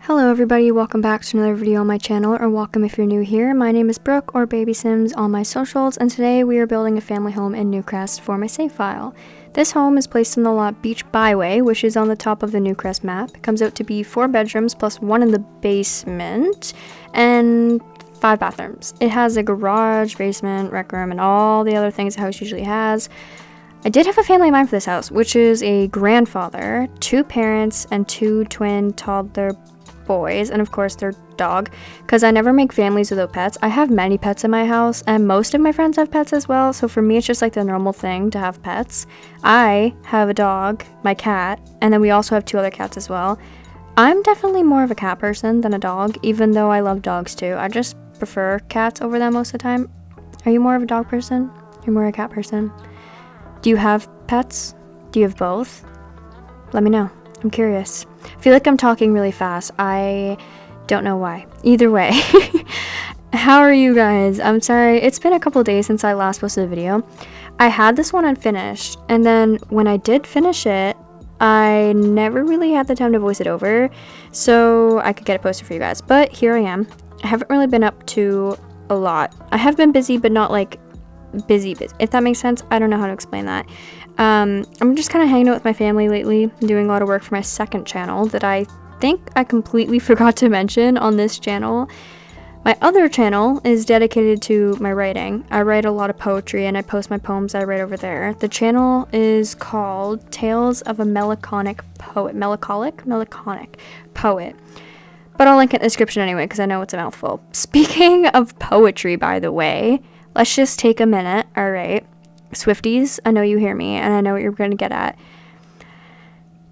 Hello everybody, welcome back to another video on my channel, or welcome if you're new here. My name is Brooke, or Baby Sims on my socials, and today we are building a family home in Newcrest for my save file. This home is placed in the lot Beach Byway, which is on the top of the Newcrest map. It comes out to be 4 bedrooms plus 1 in the basement, and 5 bathrooms. It has a garage, basement, rec room, and all the other things a house usually has. I did have a family in mind for this house, which is a grandfather, 2 parents, and 2 twin toddler boys, and of course their dog, because I never make families without pets. I have many pets in my house, and most of my friends have pets as well, so for me it's just like the normal thing to have pets. I have a dog, my cat, and then we also have 2 other cats as well. I'm definitely more of a cat person than a dog, even though I love dogs too. I just prefer cats over them most of the time. Are you more of a dog person? Are you more a cat person? Do you have pets? Do you have both? Let me know. I'm curious. I feel like I'm talking really fast. I don't know why. Either way. How are you guys? I'm sorry. It's been a couple days since I last posted a video. I had this one unfinished, and then when I did finish it, I never really had the time to voice it over, so I could get it posted for you guys. But here I am. I haven't really been up to a lot. I have been busy, but not like busy, if that makes sense. I don't know how to explain that. I'm just kind of hanging out with my family lately, doing a lot of work for my second channel that I think I completely forgot to mention on this channel. My other channel is dedicated to my writing. I write a lot of poetry and I post my poems I write over there. The channel is called Tales of a Melancholic Poet. Melancholic Poet. But I'll link it in the description anyway, because I know it's a mouthful. Speaking of poetry, by the way, let's just take a minute, alright? Swifties, I know you hear me, and I know what you're going to get at.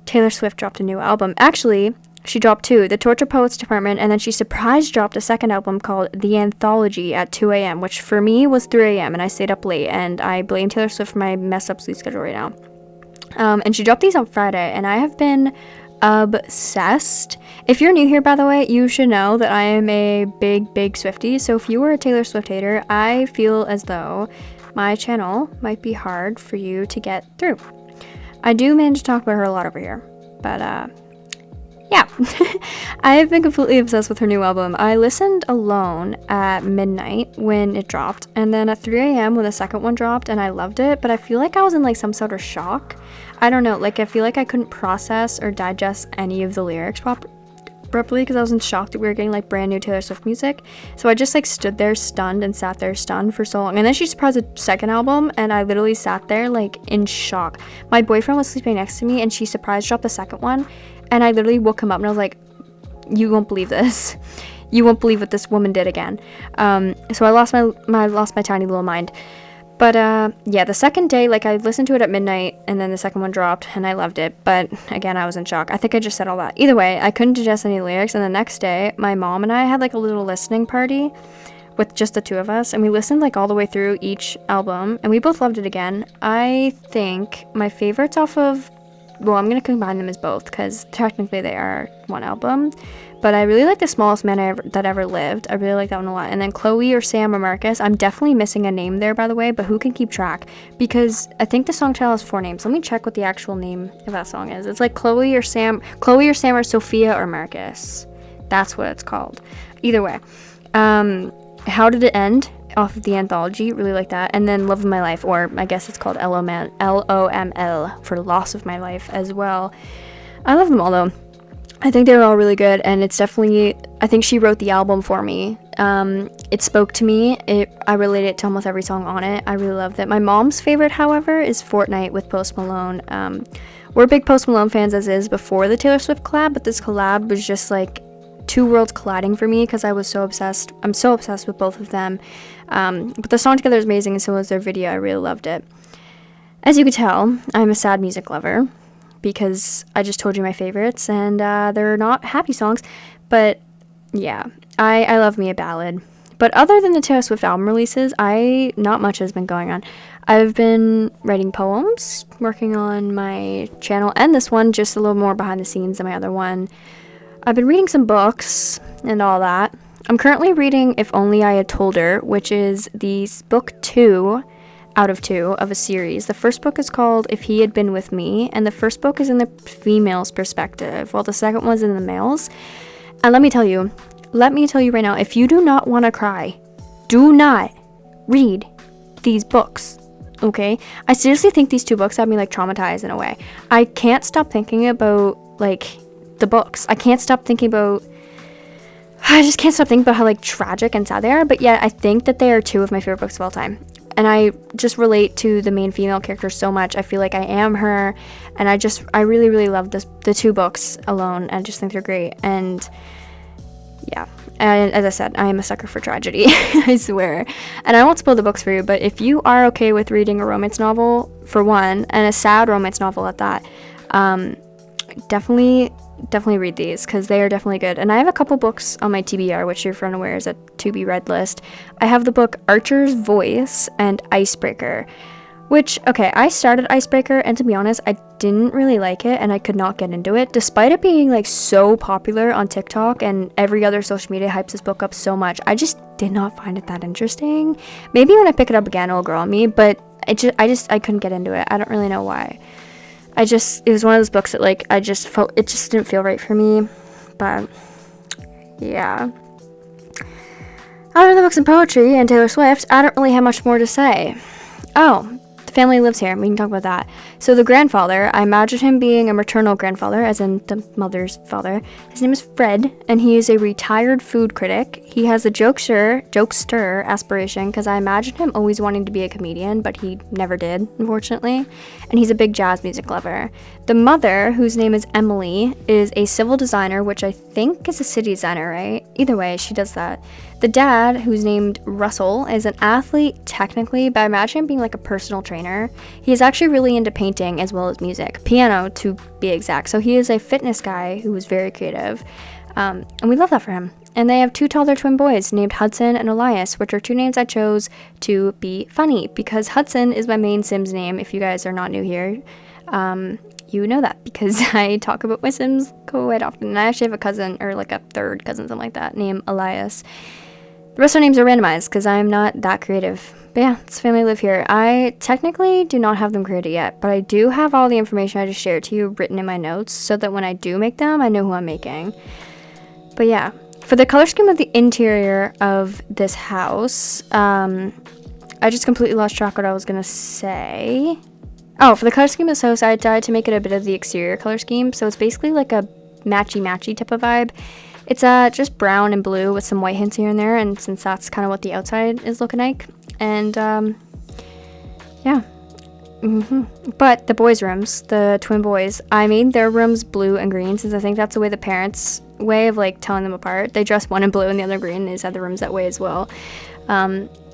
Taylor Swift dropped a new album. Actually, she dropped 2, The Torture Poets Department, and then she surprise dropped a second album called The Anthology at 2 a.m., which for me was 3 a.m., and I stayed up late, and I blame Taylor Swift for my messed up sleep schedule right now. And she dropped these on Friday, and I have been obsessed. If you're new here, by the way, you should know that I am a big Swiftie, so if you were a Taylor Swift hater, I feel as though my channel might be hard for you to get through. I do manage to talk about her a lot over here, but yeah. I have been completely obsessed with her new album. I listened alone at midnight when it dropped, and then at 3 a.m. when the second one dropped, and I loved it, but I feel like I was in like some sort of shock. I don't know, like I feel like I couldn't process or digest any of the lyrics properly because I was in shock that we were getting like brand new Taylor Swift music. So I just like stood there stunned and sat there stunned for so long. And then she surprised a second album, and I literally sat there like in shock. My boyfriend was sleeping next to me, and she surprise dropped the second one, and I literally woke him up and I was like, you won't believe this. You won't believe what this woman did again. So I lost my tiny little mind. But yeah, the second day, like I listened to it at midnight, and then the second one dropped, and I loved it. But again, I was in shock. I think I just said all that. Either way, I couldn't digest any lyrics, and the next day, my mom and I had like a little listening party with just the 2 of us, and we listened like all the way through each album, and we both loved it again. I think my favorites off of, well, I'm going to combine them as both, because technically they are one album. But I really like The Smallest Man That Ever Lived. I really like that one a lot. And then Chloe or Sam or Marcus. I'm definitely missing a name there, by the way, but who can keep track? Because I think the song title has 4 names. Let me check what the actual name of that song is. It's like Chloe or Sam or Sophia or Marcus. That's what it's called. Either way. How Did It End? Off of The Anthology. Really like that. And then Love of My Life, or I guess it's called LOML for Loss of My Life as well. I love them all though. I think they were all really good, and it's definitely, I think she wrote the album for me. It spoke to me. I related to almost every song on it. I really loved it. My mom's favorite, however, is Fortnite with Post Malone. We're big Post Malone fans as is before the Taylor Swift collab, but this collab was just like 2 worlds colliding for me because I was so obsessed. I'm so obsessed with both of them. But the song together is amazing, and so was their video. I really loved it. As you can tell, I'm a sad music lover, because I just told you my favorites, and they're not happy songs, but yeah, I love me a ballad. But other than the Taylor Swift album releases, not much has been going on. I've been writing poems, working on my channel, and this one just a little more behind the scenes than my other one. I've been reading some books and all that. I'm currently reading If Only I Had Told Her, which is the book 2 out of 2 of a series. The first book is called If He Had Been With Me, and the first book is in the female's perspective, while the second one's in the male's. And let me tell you right now, if you do not want to cry, do not read these books. Okay? I seriously think these 2 books have me like traumatized in a way. I can't stop thinking about like the books. I just can't stop thinking about how like tragic and sad they are, but yet I think that they are 2 of my favorite books of all time. And I just relate to the main female character so much. I feel like I am her, and I really, really love the 2 books alone. I just think they're great. And yeah, and as I said, I am a sucker for tragedy. I swear. And I won't spoil the books for you, but if you are okay with reading a romance novel, for one, and a sad romance novel at that, definitely read these, because they are definitely good. And I have a couple books on my TBR, which you're unaware is a to be read list. I have the book Archer's Voice and Icebreaker, which, okay, I started Icebreaker, and to be honest, I didn't really like it, and I could not get into it, despite it being like so popular on TikTok and every other social media hypes this book up so much. I just did not find it that interesting. Maybe when I pick it up again, it'll grow on me, but I couldn't get into it. I don't really know why. It was one of those books that like it just didn't feel right for me. But yeah, other than books and poetry and Taylor Swift, I don't really have much more to say. Oh, the family lives here. We can talk about that. So the grandfather, I imagine him being a maternal grandfather, as in the mother's father. His name is Fred, and he is a retired food critic. He has a jokester aspiration, because I imagine him always wanting to be a comedian, but he never did, unfortunately. And he's a big jazz music lover. The mother, whose name is Emily, is a civil designer, which I think is a city designer, right? Either way, she does that. The dad, who's named Russell, is an athlete technically, but I imagine him being like a personal trainer. He is actually really into painting as well as music, piano to be exact. So he is a fitness guy who is very creative, and we love that for him. And they have 2 toddler twin boys named Hudson and Elias, which are 2 names I chose to be funny, because Hudson is my main Sims name. If you guys are not new here, you know that, because I talk about my Sims quite often. And I actually have a cousin, or like a third cousin, something like that, named Elias. The rest of our names are randomized, because I'm not that creative. But yeah, this family live here. I technically do not have them created yet, but I do have all the information I just shared to you written in my notes, so that when I do make them, I know who I'm making. But yeah, for the color scheme of the interior of this house, I just completely lost track what I was going to say. Oh, for the color scheme of this house, I tried to make it a bit of the exterior color scheme, so it's basically like a matchy-matchy type of vibe. It's just brown and blue with some white hints here and there, and since that's kind of what the outside is looking like. And yeah. But the boys' rooms, the twin boys, I made their rooms blue and green, since I think that's the way the parents' way of like telling them apart. They dress one in blue and the other green, and they had the rooms that way as well.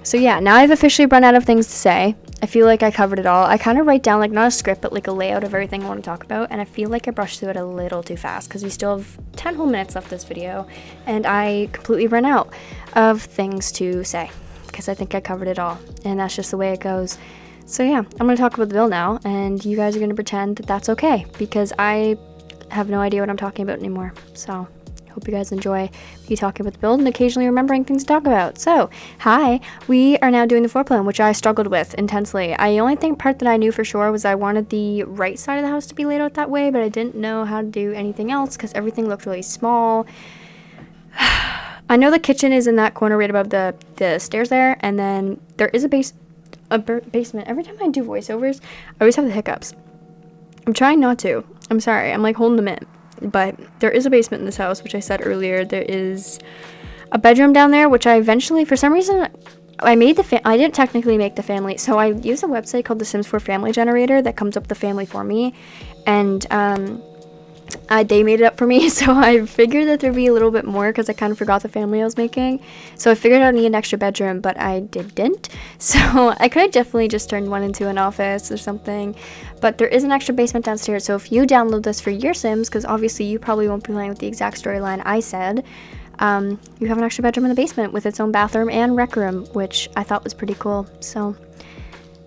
So yeah, now I've officially run out of things to say. I feel like I covered it all. I kind of write down like not a script, but like a layout of everything I want to talk about, and I feel like I brushed through it a little too fast, because we still have 10 whole minutes left this video, and I completely ran out of things to say, because I think I covered it all, and that's just the way it goes. So yeah, I'm going to talk about the bill now, and you guys are going to pretend that that's okay, because I have no idea what I'm talking about anymore. So hope you guys enjoy me talking about the build and occasionally remembering things to talk about. So, hi, we are now doing the floor plan, which I struggled with intensely. The only part that I knew for sure was I wanted the right side of the house to be laid out that way, but I didn't know how to do anything else because everything looked really small. I know the kitchen is in that corner right above the stairs there, and then there is a basement. Every time I do voiceovers, I always have the hiccups. I'm trying not to. I'm sorry. I'm like holding them in. But there is a basement in this house, which I said earlier. There is a bedroom down there, which I eventually, for some reason, I made I didn't technically make the family. So I use a website called the Sims 4 Family Generator that comes up with the family for me. And they made it up for me. So I figured that there'd be a little bit more because I kind of forgot the family I was making. So I figured I'd need an extra bedroom, but I didn't. So I could have definitely just turned one into an office or something. But there is an extra basement downstairs, so if you download this for your Sims, because obviously you probably won't be playing with the exact storyline I said, you have an extra bedroom in the basement with its own bathroom and rec room, which I thought was pretty cool. So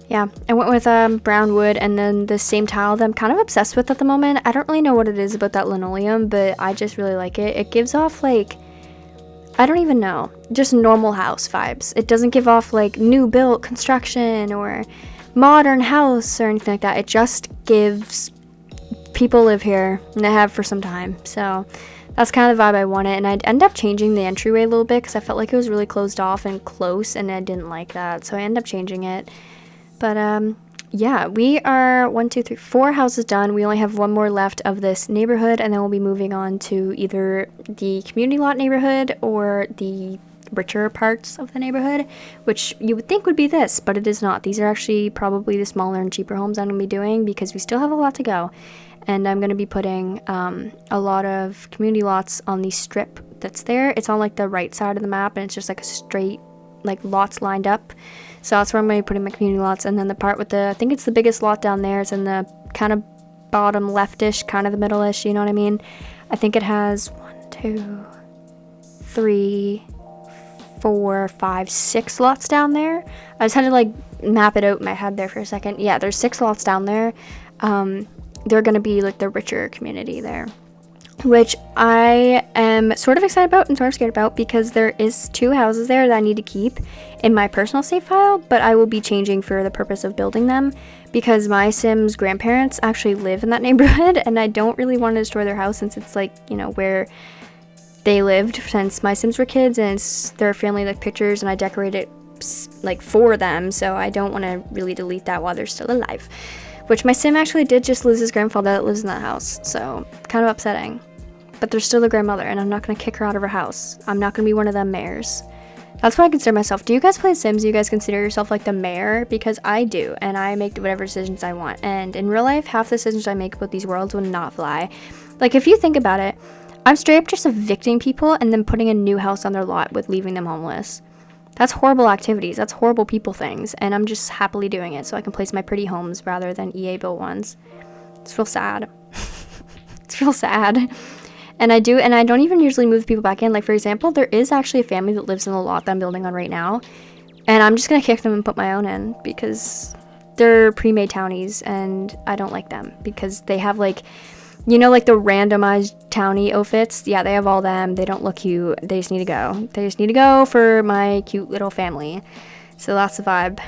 yeah, I went with brown wood and then the same tile that I'm kind of obsessed with at the moment. I don't really know what it is about that linoleum, but I just really like it. It gives off like, I don't even know, just normal house vibes. It doesn't give off like new built construction or modern house or anything like that. It just gives people live here and they have for some time. So that's kind of the vibe I wanted. And I'd end up changing the entryway a little bit because I felt like it was really closed off and close, and I didn't like that, so I ended up changing it. But yeah, we are 4 houses done. We only have one more left of this neighborhood, and then we'll be moving on to either the community lot neighborhood or the richer parts of the neighborhood, which you would think would be this, but it is not. These are actually probably the smaller and cheaper homes I'm going to be doing because we still have a lot to go. And I'm going to be putting a lot of community lots on the strip that's there. It's on like the right side of the map, and it's just like a straight, like lots lined up. So that's where I'm going to be putting my community lots. And then the part with I think it's the biggest lot down there, is in the kind of bottom leftish, kind of the middle-ish, you know what I mean? I think it has 1, 2, 3, 4, 5, 6 lots down there. I just had to like map it out in my head there for a second. Yeah, there's 6 lots down there. They're going to be like the richer community there, which I am sort of excited about and sort of scared about, because there is 2 houses there that I need to keep in my personal save file, but I will be changing for the purpose of building them, because my Sims grandparents actually live in that neighborhood, and I don't really want to destroy their house, since it's like, you know, where they lived since my Sims were kids, and it's their family like pictures, and I decorate it like for them, so I don't want to really delete that while they're still alive. Which my Sim actually did just lose his grandfather that lives in that house, so kind of upsetting. But they're still the grandmother, and I'm not going to kick her out of her house. I'm not going to be one of them mayors. That's what I consider myself. Do you guys play Sims? Do you guys consider yourself like the mayor? Because I do, and I make whatever decisions I want. And in real life, half the decisions I make about these worlds would not fly. Like, if you think about it, I'm straight up just evicting people and then putting a new house on their lot with leaving them homeless. That's horrible activities. That's horrible people things. And I'm just happily doing it so I can place my pretty homes rather than EA built ones. It's real sad. It's real sad. And I don't even usually move people back in. Like, for example, there is actually a family that lives in the lot that I'm building on right now. And I'm just going to kick them and put my own in because they're pre-made townies and I don't like them because they have like, you know, like the randomized townie outfits. Yeah, they have all them. They don't look cute. They just need to go. They just need to go for my cute little family. So that's the vibe.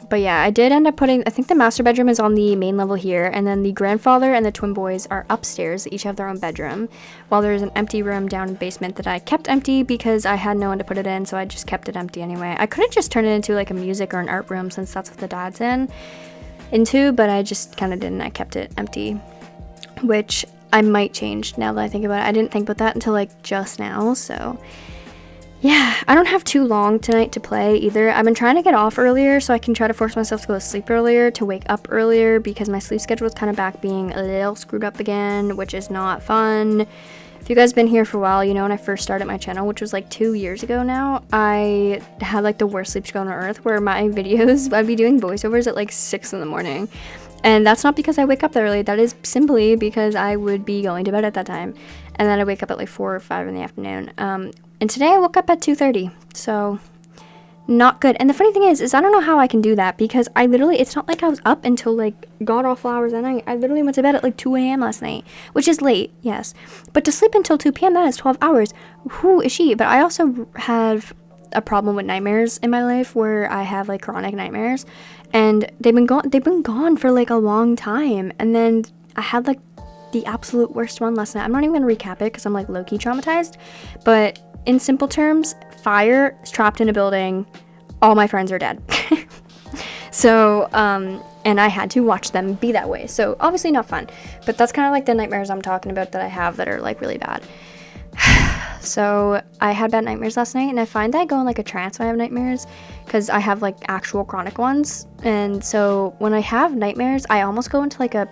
But yeah, I did end up putting, I think the master bedroom is on the main level here, and then the grandfather and the twin boys are upstairs. They each have their own bedroom, while there's an empty room down in the basement that I kept empty because I had no one to put it in, so I just kept it empty anyway. I could have just turned it into like a music or an art room since that's what the dad's into, but I just kind of didn't. I kept it empty, which I might change now that I think about it. I didn't think about that until like just now, so yeah, I don't have too long tonight to play either. I've been trying to get off earlier so I can try to force myself to go to sleep earlier, to wake up earlier, because my sleep schedule is kind of back being a little screwed up again, which is not fun. If you guys been here for a while, you know when I first started my channel, which was like 2 years ago now, I had like the worst sleep schedule on earth where my videos, I'd be doing voiceovers at like 6 in the morning. And that's not because I wake up that early. That is simply because I would be going to bed at that time. And then I wake up at like 4 or 5 in the afternoon. And today I woke up at 2:30, so not good. And the funny thing is I don't know how I can do that, because I literally, it's not like I was up until like god-awful hours at night. I literally went to bed at like 2 a.m. last night, which is late, yes. But to sleep until 2 p.m., that is 12 hours. Who is she? But I also have a problem with nightmares in my life where I have like chronic nightmares, and they've been gone for like a long time. And then I had like the absolute worst one last night. I'm not even gonna recap it because I'm like low-key traumatized, but in simple terms, fire is trapped in a building, all my friends are dead. So and I had to watch them be that way, so obviously not fun. But that's kind of like the nightmares I'm talking about that I have that are like really bad. So I had bad nightmares last night, and I find that I go in like a trance when I have nightmares, because I have like actual chronic ones. And so when I have nightmares, I almost go into like a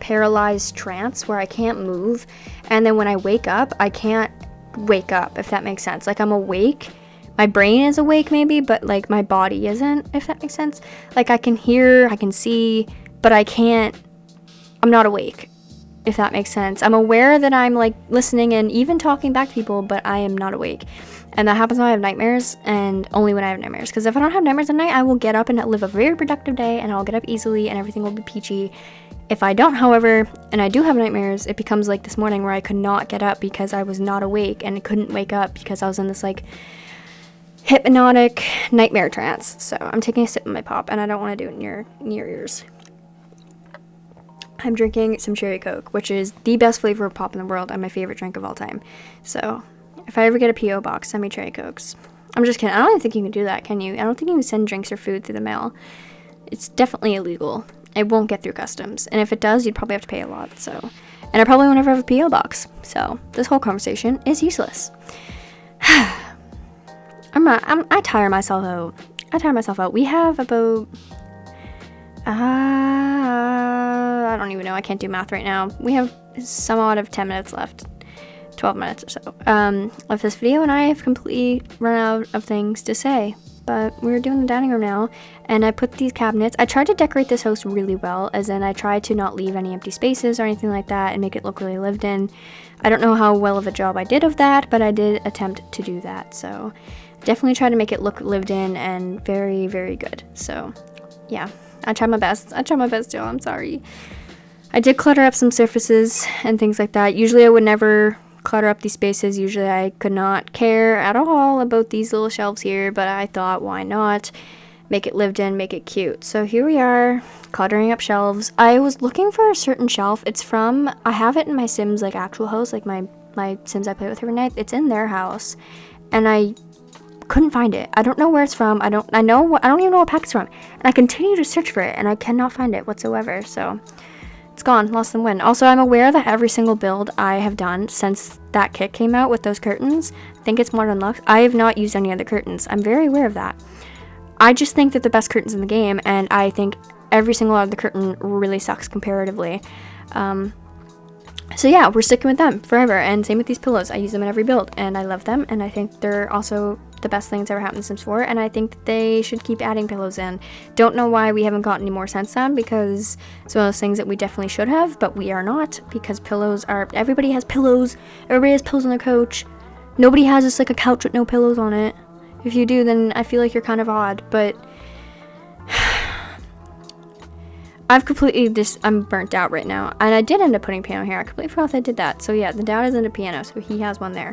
paralyzed trance where I can't move, and then when I wake up, I can't wake up, if that makes sense. Like, I'm awake, my brain is awake maybe, but like my body isn't, if that makes sense. Like, I can hear, I can see, but I'm not awake, if that makes sense. I'm aware that I'm like listening and even talking back to people, but I am not awake. And that happens when I have nightmares, and only when I have nightmares. Because if I don't have nightmares at night, I will get up and live a very productive day, and I'll get up easily and everything will be peachy. If I don't, however, and I do have nightmares, it becomes like this morning where I could not get up because I was not awake, and couldn't wake up because I was in this like hypnotic nightmare trance. So I'm taking a sip of my pop, and I don't want to do it near ears. I'm drinking some cherry Coke, which is the best flavor of pop in the world and my favorite drink of all time. So if I ever get a P.O. box, send me cherry Cokes. I'm just kidding. I don't even think you can do that, can you? I don't think you can send drinks or food through the mail. It's definitely illegal. It won't get through customs. And if it does, you'd probably have to pay a lot. So, and I probably won't ever have a P.O. box. So this whole conversation is useless. I tire myself out. We have about... I don't even know. I can't do math right now. We have some odd of 10 minutes left. 12 minutes or so of this video, and I have completely run out of things to say. But we're doing the dining room now, and I put these cabinets. I tried to decorate this house really well, as in I tried to not leave any empty spaces or anything like that and make it look really lived in. I don't know how well of a job I did of that, but I did attempt to do that. So definitely try to make it look lived in and very, very good. So yeah, I tried my best. Y'all. I'm sorry. I did clutter up some surfaces and things like that. Usually I would never clutter up these spaces. Usually I could not care at all about these little shelves here, but I thought, why not make it lived in, make it cute. So here we are, cluttering up shelves. I was looking for a certain shelf. It's from, I have it in my Sims like actual house, like my Sims I play with every night. It's in their house, and I couldn't find it. I don't know where it's from. I don't even know what pack it's from, and I continue to search for it, and I cannot find it whatsoever. So it's gone, lost and win. Also, I'm aware that every single build I have done since that kit came out with those curtains, I think it's Modern Luxe, I have not used any other curtains. I'm very aware of that. I just think they're the best curtains in the game, and I think every single other curtain really sucks comparatively. So yeah, we're sticking with them forever, and same with these pillows. I use them in every build, and I love them, and I think they're also the best thing that's ever happened in Sims 4, and I think that they should keep adding pillows in. Don't know why we haven't gotten any more since then, because it's one of those things that we definitely should have, but we are not, because pillows are... Everybody has pillows on their couch. Nobody has just like a couch with no pillows on it. If you do, then I feel like you're kind of odd, but... I'm burnt out right now, and I did end up putting piano here. I completely forgot that I did that. So yeah, the dad is into piano, so he has one there,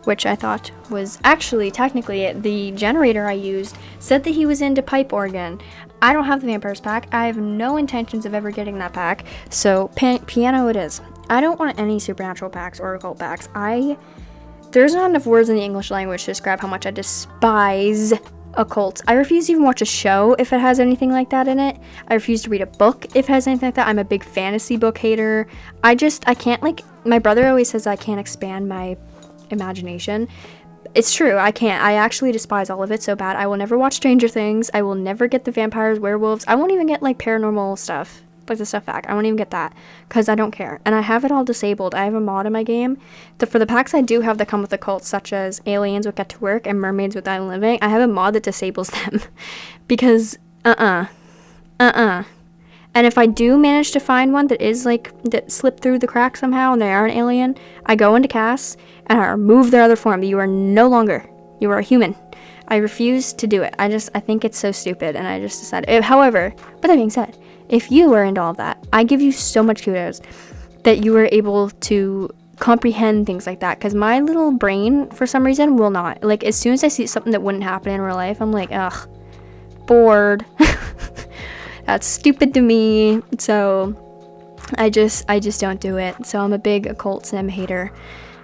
which I thought was actually technically the generator I used said that he was into pipe organ. I don't have the vampires pack. I have no intentions of ever getting that pack, so piano it is. I don't want any supernatural packs or occult packs. There's not enough words in the English language to describe how much I despise occults. I refuse to even watch a show if it has anything like that in it. I refuse to read a book if it has anything like that. I'm a big fantasy book hater. I can't, like, my brother always says I can't expand my imagination. It's true, I can't. I actually despise all of it so bad. I will never watch Stranger Things. I will never get the vampires, werewolves. I won't even get, like, paranormal stuff, like the stuff back. I won't even get that, because I don't care. And I have it all disabled. I have a mod in my game. For the packs I do have that come with occults, such as aliens with Get to Work and mermaids with Island Living, I have a mod that disables them. Because, And if I do manage to find one that is, like, that slipped through the crack somehow and they are an alien, I go into cast and I remove their other form. You are no longer, you are a human. I refuse to do it. I think it's so stupid, and I just decided. However, with that being said, if you are into all of that, I give you so much kudos that you were able to comprehend things like that, because my little brain, for some reason, will not. Like, as soon as I see something that wouldn't happen in real life, I'm like, ugh, bored. That's stupid to me. So I just don't do it. So I'm a big occult sim hater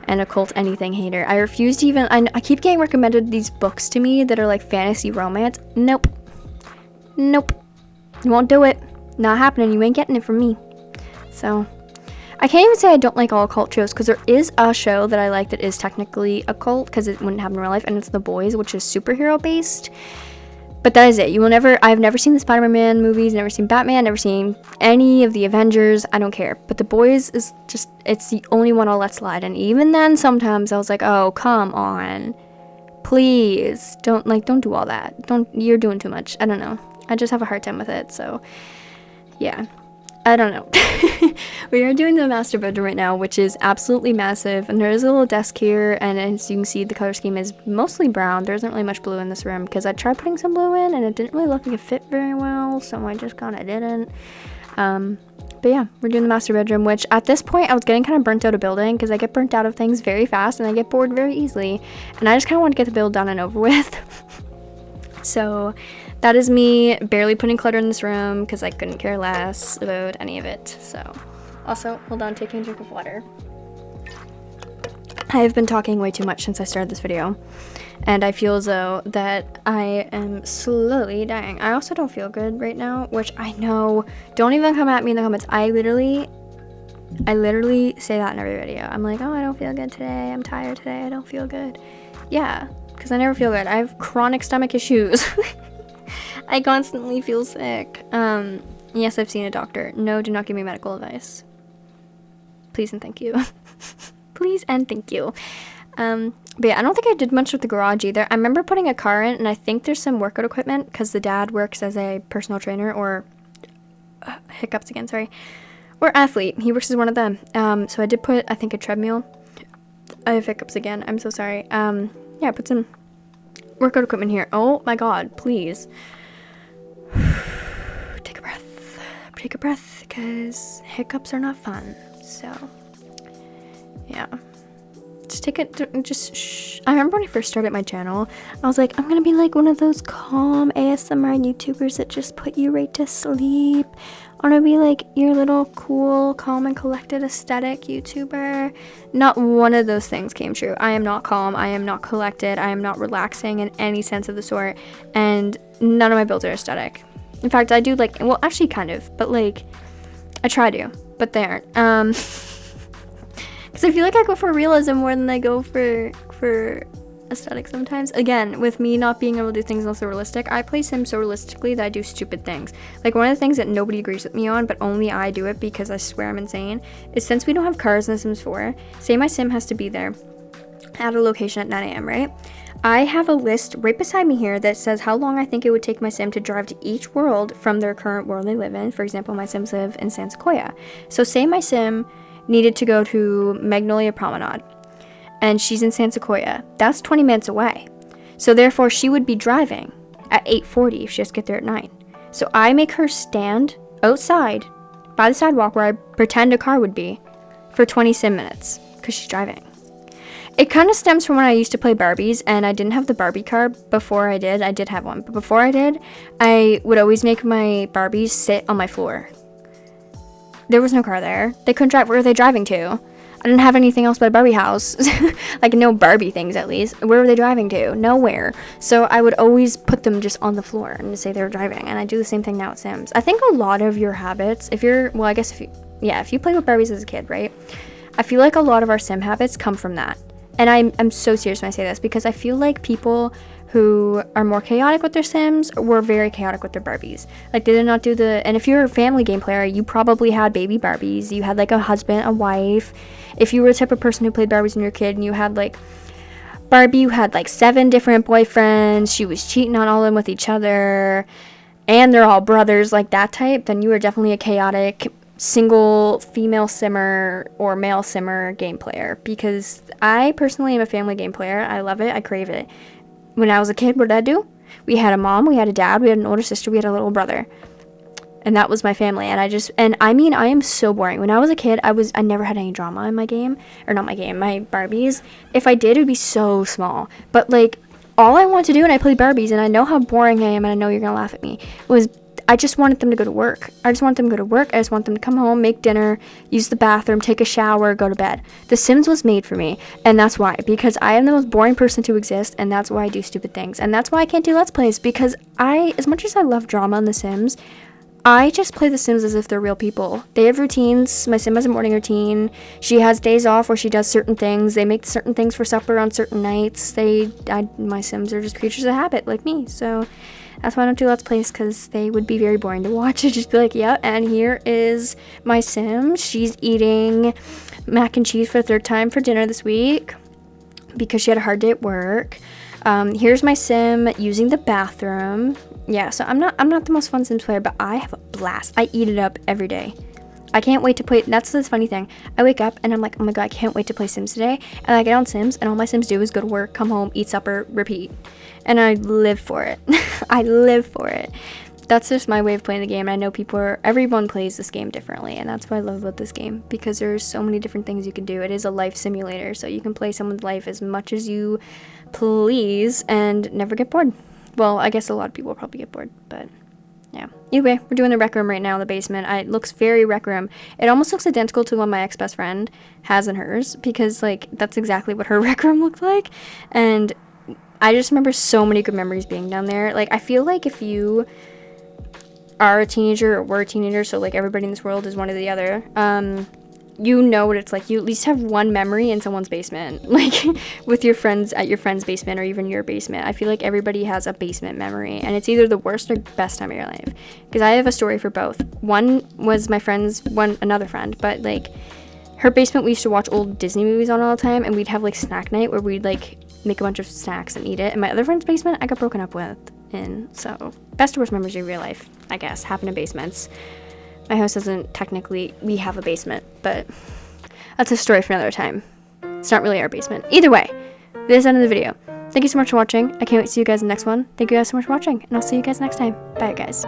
and occult anything hater. I refuse to even, I keep getting recommended these books to me that are like fantasy romance. Nope. You won't do it. Not happening. You ain't getting it from me. So I can't even say I don't like all occult shows, because there is a show that I like that is technically occult, because it wouldn't happen in real life, and it's The Boys, which is superhero based. But that is it. I've never seen the Spider-Man movies, never seen Batman, never seen any of the Avengers. I don't care. But The Boys is just, it's the only one I'll let slide. And even then, sometimes I was like, oh, come on. Please. Don't do all that. You're doing too much. I don't know. I just have a hard time with it. So, yeah. I don't know. We are doing the master bedroom right now, which is absolutely massive, and there is a little desk here, and as you can see, the color scheme is mostly brown. There isn't really much blue in this room, because I tried putting some blue in, and it didn't really look like it fit very well, so I just kind of didn't. But yeah, we're doing the master bedroom, which at this point I was getting kind of burnt out of building, because I get burnt out of things very fast, and I get bored very easily, and I just kind of want to get the build done and over with. So that is me barely putting clutter in this room because I couldn't care less about any of it. So, also, hold on, taking a drink of water. I have been talking way too much since I started this video, and I feel as though that I am slowly dying. I also don't feel good right now, which I know, don't even come at me in the comments. I literally say that in every video. I'm like, oh, I don't feel good today. I'm tired today. I don't feel good. Yeah, because I never feel good. I have chronic stomach issues. I constantly feel sick. Yes, I've seen a doctor. No, do not give me medical advice. Please and thank you. Please and thank you. But yeah, I don't think I did much with the garage either. I remember putting a car in, and I think there's some workout equipment because the dad works as a personal trainer, or hiccups again, sorry, or athlete. He works as one of them. So I did put, I think, a treadmill. I have hiccups again. I'm so sorry. Yeah, I put some workout equipment here. Oh my god, please. Take a breath. Take a breath, because hiccups are not fun. So, yeah. Just take it, just shh. I remember when I first started my channel, I was like, I'm gonna be like one of those calm ASMR YouTubers that just put you right to sleep. I wanna be like your little cool, calm and collected aesthetic YouTuber. Not one of those things came true. I am not calm, I am not collected, I am not relaxing in any sense of the sort, and none of my builds are aesthetic. In fact, I do like, well, actually kind of, but like, I try to, but they aren't. Because I feel like I go for realism more than I go for aesthetic sometimes. Again, with me not being able to do things unless they're realistic, I play Sims so realistically that I do stupid things. Like, one of the things that nobody agrees with me on, but only I do it because I swear I'm insane, is since we don't have cars in The Sims 4, say my Sim has to be there at a location at 9 a.m., right? I have a list right beside me here that says how long I think it would take my Sim to drive to each world from their current world they live in. For example, my Sims live in San Sequoia. So say my Sim needed to go to Magnolia Promenade, and she's in San Sequoia. That's 20 minutes away. So therefore, she would be driving at 8:40 if she has to get there at 9. So I make her stand outside by the sidewalk where I pretend a car would be for 20 sim minutes because she's driving. It kind of stems from when I used to play Barbies, and I didn't have the Barbie car before I did. I did have one, but before I did, I would always make my Barbies sit on my floor. There was no car there. They couldn't drive. Where were they driving to? I didn't have anything else but a Barbie house. Like, no Barbie things, at least. Where were they driving to? Nowhere. So I would always put them just on the floor and say they were driving. And I do the same thing now with Sims. I think a lot of your habits, if you're, well, I guess if you played with Barbies as a kid, right? I feel like a lot of our Sim habits come from that. And I'm so serious when I say this, because I feel like people who are more chaotic with their Sims were very chaotic with their Barbies. Like, they did not do and if you're a family game player, you probably had baby Barbies. You had like a husband, a wife. If you were the type of person who played Barbies when you were a kid and you had like Barbie, you had like 7 different boyfriends. She was cheating on all of them with each other, and they're all brothers, like that type, then you were definitely a chaotic single female simmer or male simmer game player. Because I personally am a family game player. I love it. I crave it. When I was a kid, what did I do? We had a mom, we had a dad, we had an older sister, we had a little brother. And that was my family. And I mean, I am so boring. When I was a kid, I never had any drama in my game. Or not my game, my Barbies. If I did, it would be so small. But like, all I want to do when I play Barbies, and I know how boring I am, and I know you're going to laugh at me, was I just wanted them to go to work. I just want them to go to work. I just want them to come home, make dinner, use the bathroom, take a shower, go to bed. The Sims was made for me, and that's why. Because I am the most boring person to exist, and that's why I do stupid things. And that's why I can't do Let's Plays, because as much as I love drama in The Sims, I just play The Sims as if they're real people. They have routines. My Sim has a morning routine. She has days off where she does certain things. They make certain things for supper on certain nights. My Sims are just creatures of habit, like me, so that's why I don't do Let's Plays, because they would be very boring to watch. I'd just be like, yeah, and here is my Sim. She's eating mac and cheese for the 3rd time for dinner this week because she had a hard day at work. Here's my Sim using the bathroom. Yeah, so I'm not the most fun Sims player, but I have a blast. I eat it up every day. I can't wait to play. That's the funny thing. I wake up and I'm like, oh my god, I can't wait to play Sims today. And I get on Sims, and all my Sims do is go to work, come home, eat supper, repeat. And I live for it. I live for it. That's just my way of playing the game. And I know everyone plays this game differently, and that's what I love about this game, because there's so many different things you can do. It is a life simulator, so you can play someone's life as much as you please and never get bored. Well, I guess a lot of people will probably get bored, but yeah. Either way, we're doing the rec room right now in the basement. It looks very rec room. It almost looks identical to what my ex-best friend has in hers, because, like, that's exactly what her rec room looked like. And I just remember so many good memories being down there. Like, I feel like if you are a teenager or were a teenager, so, like, everybody in this world is one or the other, you know what it's like. You at least have one memory in someone's basement, like with your friends at your friend's basement or even your basement. I feel like everybody has a basement memory, and it's either the worst or best time of your life, because I have a story for both. One was my friend's, another friend, but like her basement, we used to watch old Disney movies on all the time, and we'd have like snack night where we'd like make a bunch of snacks and eat it. And my other friend's basement, I got broken up with in. So best or worst memories of your life, I guess, happen in basements. My house doesn't technically, we have a basement, but that's a story for another time. It's not really our basement. Either way, this is the end of the video. Thank you so much for watching. I can't wait to see you guys in the next one. Thank you guys so much for watching, and I'll see you guys next time. Bye, guys.